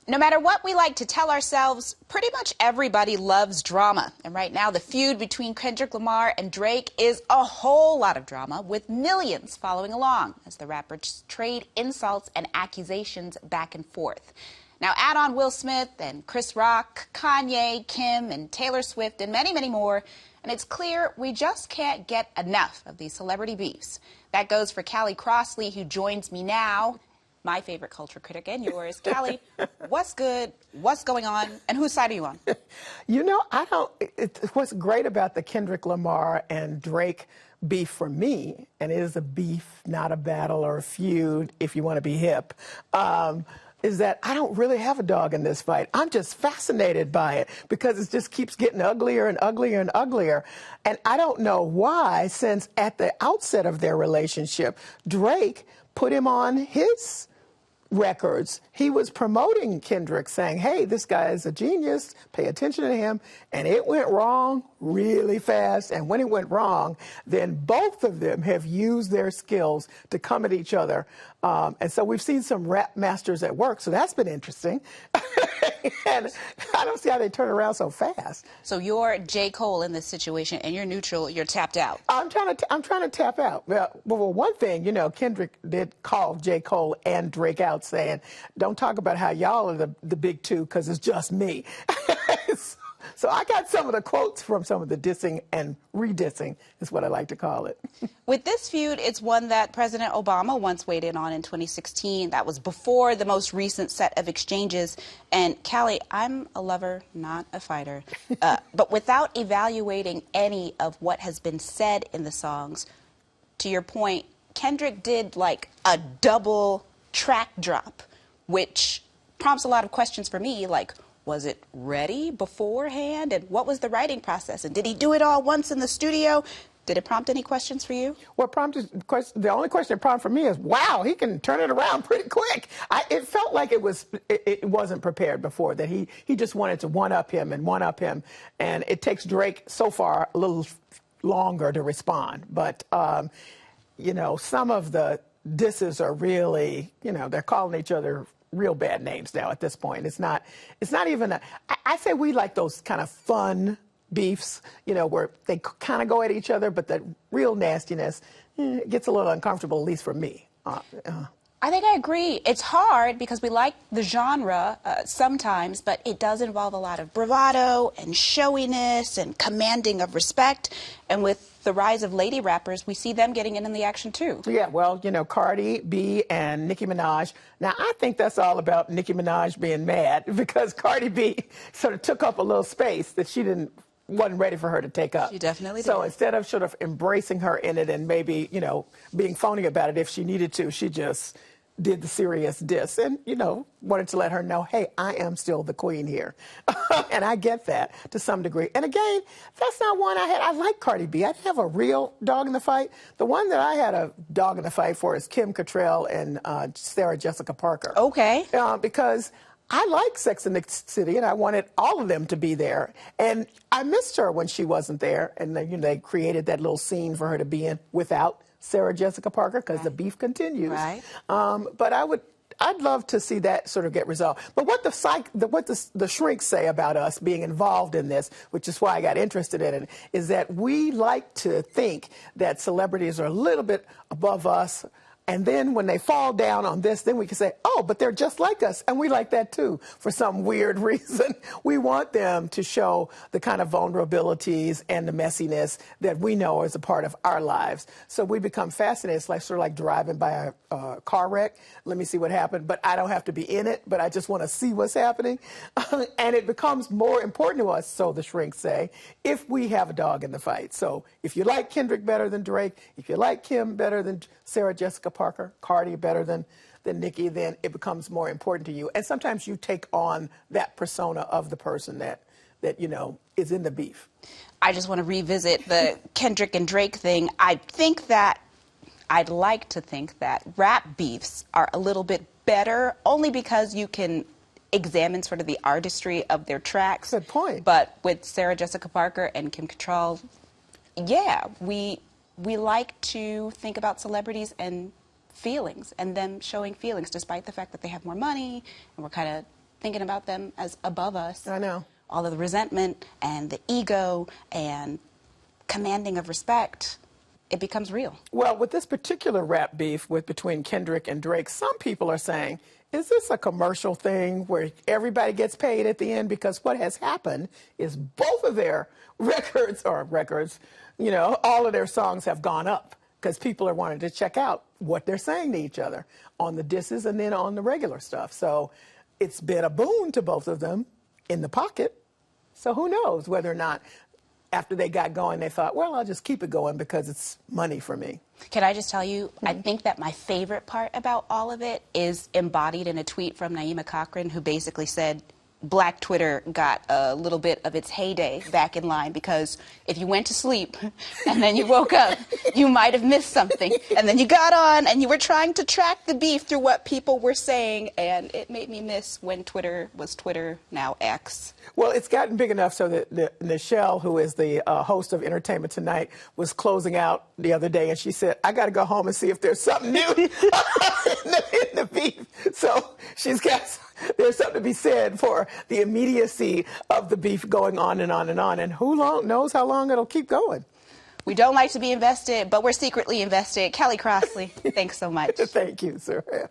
No matter what we like to tell ourselves, pretty much everybody loves drama. And right now, the feud between Kendrick Lamar and Drake is a whole lot of drama, with millions following along as the rappers trade insults and accusations back and forth. Now, add on Will Smith and Chris Rock, Kanye, Kim, and Taylor Swift, and many, many more, and it's clear we just can't get enough of these celebrity beefs. That goes for Callie Crossley, who joins me now. My favorite culture critic and yours. Callie, what's good, what's going on, and whose side are you on? You know, what's great about the Kendrick Lamar and Drake beef for me, and it is a beef, not a battle or a feud, if you want to be hip, is that I don't really have a dog in this fight. I'm just fascinated by it because it just keeps getting uglier and uglier and uglier. And I don't know why, since at the outset of their relationship, Drake put him on his records. He was promoting Kendrick, saying, hey, this guy is a genius, pay attention to him. And it went wrong really fast. And when it went wrong, then both of them have used their skills to come at each other. And so we've seen some rap masters at work. So that's been interesting. And I don't see how they turn around so fast. So you're J. Cole in this situation, and you're neutral, you're tapped out. I'm trying to tap out. Well, one thing, you know, Kendrick did call J. Cole and Drake out, saying, don't talk about how y'all are the big two, because it's just me. So I got some of the quotes from some of the dissing and redissing, is what I like to call it. With this feud, it's one that President Obama once weighed in on in 2016. That was before the most recent set of exchanges. And Callie, I'm a lover, not a fighter. But without evaluating any of what has been said in the songs, to your point, Kendrick did like a double track drop, which prompts a lot of questions for me, like, was it ready beforehand? And what was the writing process? And did he do it all once in the studio? Did it prompt any questions for you? Well, the only question it prompted for me is, wow, he can turn it around pretty quick. It felt like it wasn't prepared before, that he just wanted to one-up him. And it takes Drake so far a little longer to respond. But, you know, some of the disses are really, you know, they're calling each other real bad names now at this point. It's not even I say we like those kind of fun beefs, you know, where they kind of go at each other, but the real nastiness gets a little uncomfortable, at least for me. I think I agree. It's hard because we like the genre sometimes, but it does involve a lot of bravado and showiness and commanding of respect. And with the rise of lady rappers, we see them getting in the action too. Yeah, well, you know, Cardi B and Nicki Minaj. Now, I think that's all about Nicki Minaj being mad because Cardi B sort of took up a little space that she wasn't ready for her to take up. She definitely did. So instead of sort of embracing her in it and maybe, you know, being phony about it if she needed to, she just did the serious diss and, you know, wanted to let her know, hey, I am still the queen here. And I get that to some degree. And again, that's not one I had. I like Cardi B. I didn't have a real dog in the fight. The one that I had a dog in the fight for is Kim Cattrall and Sarah Jessica Parker. Okay. Because I like Sex and the City, and I wanted all of them to be there. And I missed her when she wasn't there. And then, you know, they created that little scene for her to be in without Sarah Jessica Parker, because the beef continues. Right. But I'd love to see that sort of get resolved. But what the shrinks say about us being involved in this, which is why I got interested in it, is that we like to think that celebrities are a little bit above us. And then when they fall down on this, then we can say, oh, but they're just like us. And we like that, too, for some weird reason. We want them to show the kind of vulnerabilities and the messiness that we know is a part of our lives. So we become fascinated. It's like sort of like driving by a car wreck. Let me see what happened. But I don't have to be in it, but I just want to see what's happening. And it becomes more important to us, so the shrinks say, if we have a dog in the fight. So if you like Kendrick better than Drake, if you like Kim better than Sarah Jessica Parker, Cardi better than Nicki, then it becomes more important to you. And sometimes you take on that persona of the person that you know is in the beef. I just want to revisit the Kendrick and Drake thing. I'd like to think that rap beefs are a little bit better, only because you can examine sort of the artistry of their tracks. Good point. But with Sarah Jessica Parker and Kim Cattrall, yeah, we like to think about celebrities and feelings and them showing feelings, despite the fact that they have more money and we're kind of thinking about them as above us. I know. All of the resentment and the ego and commanding of respect, it becomes real. Well, with this particular rap beef between Kendrick and Drake, some people are saying, is this a commercial thing where everybody gets paid at the end? Because what has happened is both of their records, you know, all of their songs have gone up because people are wanting to check out what they're saying to each other on the disses and then on the regular stuff. So it's been a boon to both of them in the pocket. So who knows whether or not after they got going, they thought, well, I'll just keep it going because it's money for me. Can I just tell you, I think that my favorite part about all of it is embodied in a tweet from Naima Cochran, who basically said, Black Twitter got a little bit of its heyday back in line because if you went to sleep and then you woke up, you might have missed something. And then you got on and you were trying to track the beef through what people were saying. And it made me miss when Twitter was Twitter, now X. Well, it's gotten big enough so that Nichelle, who is the host of Entertainment Tonight, was closing out the other day. And she said, I got to go home and see if there's something new in the beef. So there's something to be said for the immediacy of the beef going on and on and on. And who knows how long it'll keep going. We don't like to be invested, but we're secretly invested. Callie Crossley, thanks so much. Thank you, Saraya.